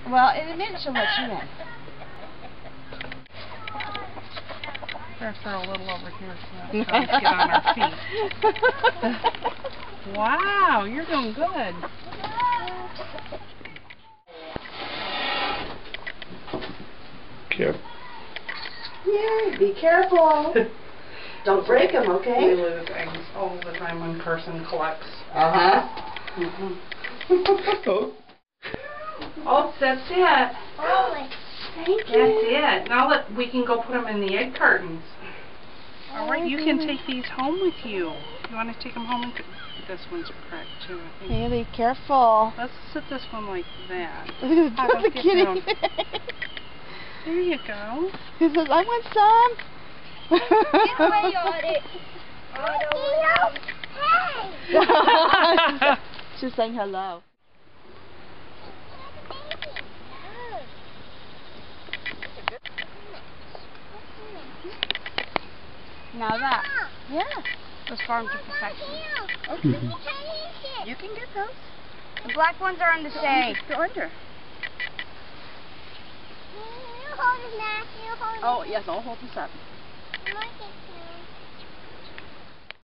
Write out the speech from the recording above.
Well, in a minute she'll let you in. Better throw a little over here so that we can get on our feet. Wow, you're doing good. Careful. Yay, be careful. Don't break them, okay? We lose eggs all the time when Carson collects. Oh. Oh, that's it. Oh, thank you. That's it. Now that we can go put them in the egg cartons. All right, you can take these home with you. You want to take them home? And this one's cracked too, I think. Haley, careful. Let's sit this one like that. That's a kitty. There you go. He says, I want some. Get away on it. Hey! She's saying hello. Now that. Yeah. Those farms are perfection. Okay. You can get those. The black ones are on the same. Go under. You hold it, Matt. You hold it. Oh, yes, I'll hold this up. I want it.